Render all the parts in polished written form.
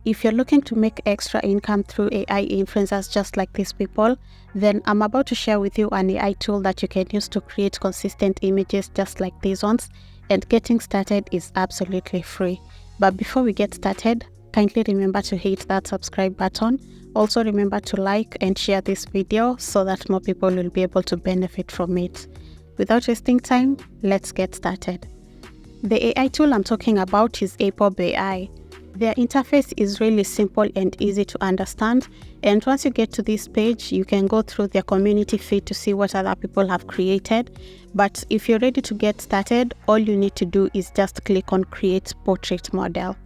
If you're looking to make extra income through AI influencers just like these people, then I'm about to share with you an AI tool that you can use to create consistent images just like these ones, and getting started is absolutely free. But before we get started, kindly remember to hit that subscribe button. Also remember to like and share this video so that more people will be able to benefit from it. Without wasting time, let's get started. The AI tool I'm talking about is Apob AI. Their interface is really simple and easy to understand, and once you get to this page, you can go through their community feed to see what other people have created. But if you're ready to get started, all you need to do is just click on Create Portrait Model.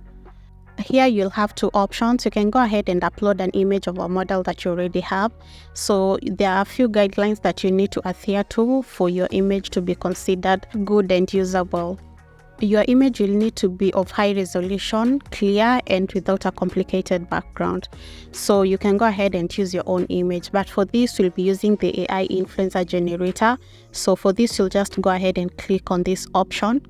Here you'll have two options. You can go ahead and upload an image of a model that you already have. So there are a few guidelines that you need to adhere to for your image to be considered good and usable. Your image will need to be of high resolution, clear, and without a complicated background. So you can go ahead and use your own image, but for this we'll be using the AI influencer generator. So for this you'll just go ahead and click on this option.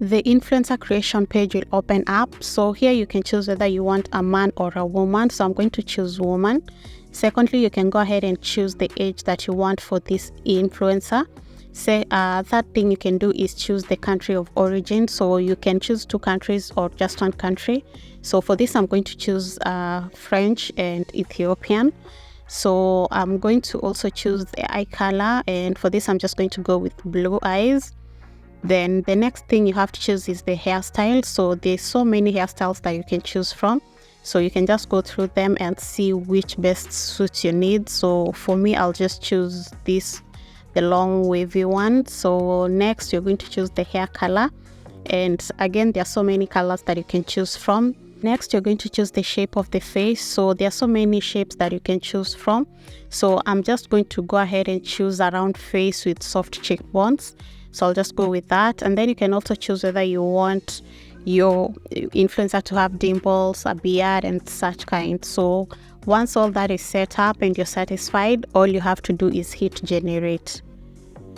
The influencer creation page will open up. So here you can choose whether you want a man or a woman. So I'm going to choose woman. Secondly, you can go ahead and choose the age that you want for this influencer. Third thing you can do is choose the country of origin. So you can choose 2 countries or just 1 country. So for this I'm going to choose French and Ethiopian. So I'm going to also choose the eye color, and for this I'm just going to go with blue eyes. Then the next thing you have to choose is the hairstyle. So there's so many hairstyles that you can choose from, so you can just go through them and see which best suits your needs. So for me, I'll just choose this, the long wavy one. So next you're going to choose the hair color, and again there are so many colors that you can choose from. Next you're going to choose the shape of the face. So there are so many shapes that you can choose from, so I'm just going to go ahead and choose a round face with soft cheekbones. So I'll just go with that. And then you can also choose whether you want your influencer to have dimples, a beard, and such kind. So once all that is set up and you're satisfied, all you have to do is hit generate.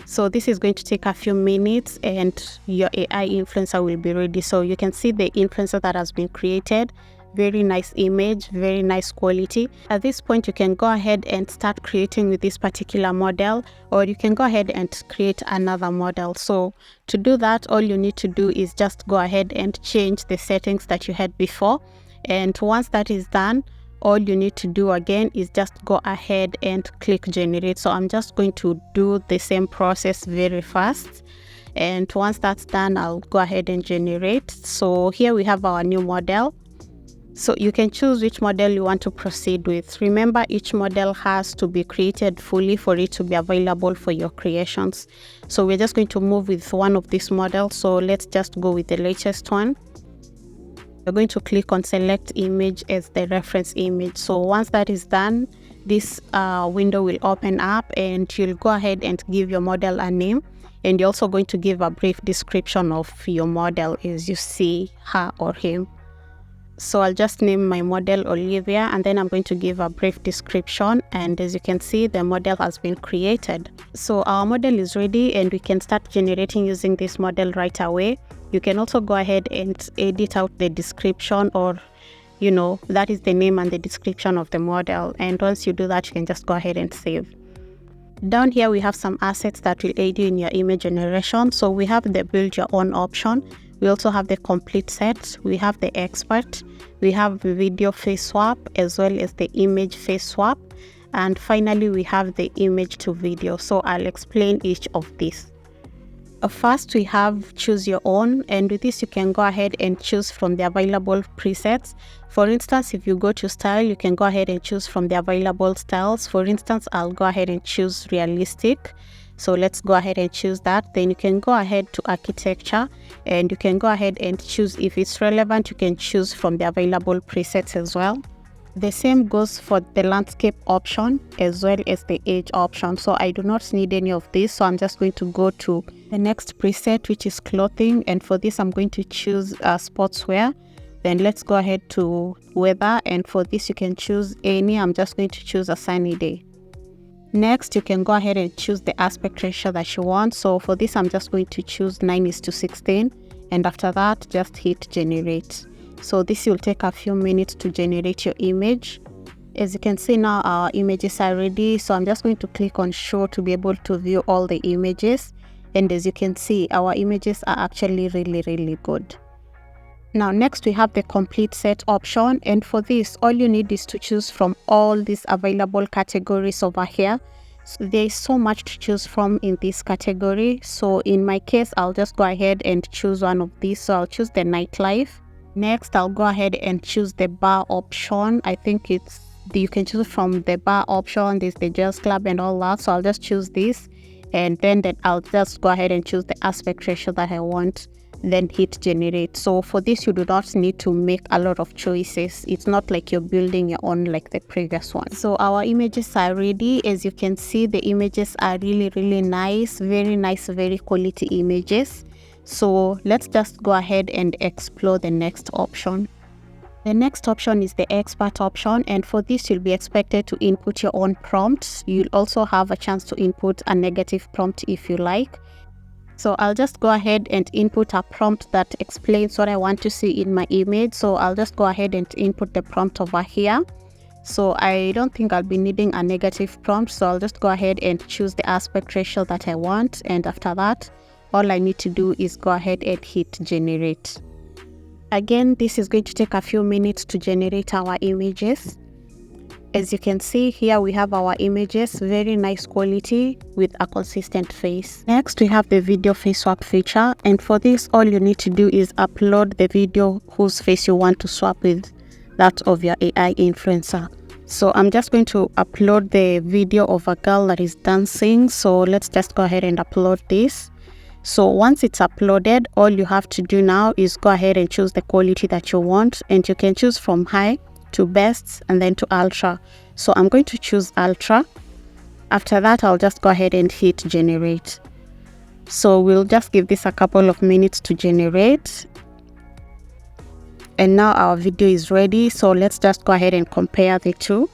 So this is going to take a few minutes and your AI influencer will be ready. So you can see the influencer that has been created. Very nice image, very nice quality. At this point you can go ahead and start creating with this particular model, or you can go ahead and create another model. So to do that, all you need to do is just go ahead and change the settings that you had before, and once that is done, all you need to do again is just go ahead and click generate. So I'm just going to do the same process very fast, and once that's done, I'll go ahead and generate. So here we have our new model. So you can choose which model you want to proceed with. Remember, each model has to be created fully for it to be available for your creations. So we're just going to move with one of these models. So let's just go with the latest one. We're going to click on select image as the reference image. So once that is done, this window will open up, and you'll go ahead and give your model a name. And you're also going to give a brief description of your model as you see her or him. So I'll just name my model Olivia, and then I'm going to give a brief description, and as you can see, the model has been created. So our model is ready and we can start generating using this model right away. You can also go ahead and edit out the description, or that is the name and the description of the model, and once you do that, you can just go ahead and save. Down here we have some assets that will aid you in your image generation. So we have the build your own option. We also have the complete set, we have the expert, we have video face swap as well as the image face swap, and finally we have the image to video. So I'll explain each of these. First we have choose your own, and with this you can go ahead and choose from the available presets. For instance, if you go to style, you can go ahead and choose from the available styles. For instance, I'll go ahead and choose realistic. So let's go ahead and choose that. Then you can go ahead to architecture, and you can go ahead and choose if it's relevant. You can choose from the available presets as well. The same goes for the landscape option as well as the age option. So I do not need any of this, so I'm just going to go to the next preset, which is clothing, and for this I'm going to choose sportswear. Then let's go ahead to weather, and for this you can choose any. I'm just going to choose a sunny day. Next, you can go ahead and choose the aspect ratio that you want. So for this, I'm just going to choose 9:16, and after that, just hit generate. So this will take a few minutes to generate your image. As you can see now, our images are ready. So I'm just going to click on show to be able to view all the images. And as you can see, our images are actually really good. Now next we have the complete set option, and for this all you need is to choose from all these available categories over here. So there is so much to choose from in this category. So in my case, I'll just go ahead and choose one of these. So I'll choose the nightlife. Next I'll go ahead and choose the bar option. I think you can choose from the bar option, there's the jazz club and all that. So I'll just choose this, and then I'll just go ahead and choose the aspect ratio that I want, then hit generate. So for this you do not need to make a lot of choices. It's not like you're building your own like the previous one. So our images are ready. As you can see, the images are really nice, very quality images. So let's just go ahead and explore the next option. The next option is the expert option, and for this you'll be expected to input your own prompts. You'll also have a chance to input a negative prompt if you like. So I'll just go ahead and input a prompt that explains what I want to see in my image. So I'll just go ahead and input the prompt over here. So I don't think I'll be needing a negative prompt, so I'll just go ahead and choose the aspect ratio that I want, and after that all I need to do is go ahead and hit generate. Again, this is going to take a few minutes to generate our images. As you can see here, we have our images, very nice quality with a consistent face. Next we have the video face swap feature, and for this all you need to do is upload the video whose face you want to swap with that of your AI influencer. So I'm just going to upload the video of a girl that is dancing. So let's just go ahead and upload this. So once it's uploaded, all you have to do now is go ahead and choose the quality that you want, and you can choose from high to best and then to ultra. So I'm going to choose ultra. After that I'll just go ahead and hit generate. So we'll just give this a couple of minutes to generate, and now our video is ready. So let's just go ahead and compare the two.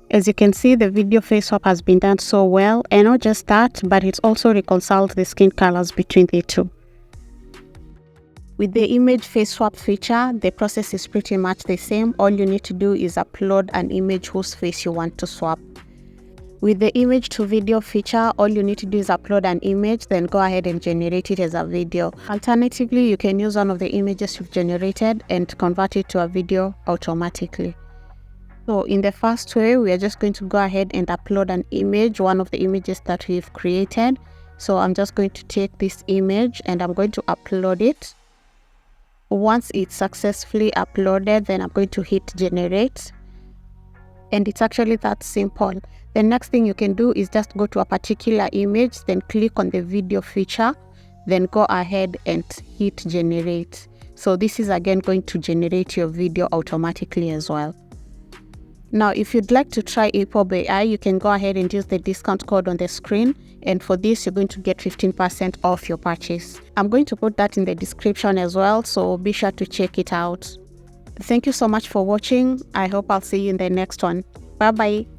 As you can see, the video face swap has been done so well, and not just that, but it's also reconciled the skin colors between the two. With the image face swap feature, the process is pretty much the same. All you need to do is upload an image whose face you want to swap. With the image to video feature, all you need to do is upload an image, then go ahead and generate it as a video. Alternatively, you can use one of the images you've generated and convert it to a video automatically. So in the first way, we are just going to go ahead and upload an image, one of the images that we've created. So I'm just going to take this image and I'm going to upload it. Once it's successfully uploaded, then I'm going to hit generate. And it's actually that simple. The next thing you can do is just go to a particular image, then click on the video feature, then go ahead and hit generate. So this is again going to generate your video automatically as well. Now, if you'd like to try Apob AI, you can go ahead and use the discount code on the screen. And for this, you're going to get 15% off your purchase. I'm going to put that in the description as well, so be sure to check it out. Thank you so much for watching. I hope I'll see you in the next one. Bye-bye.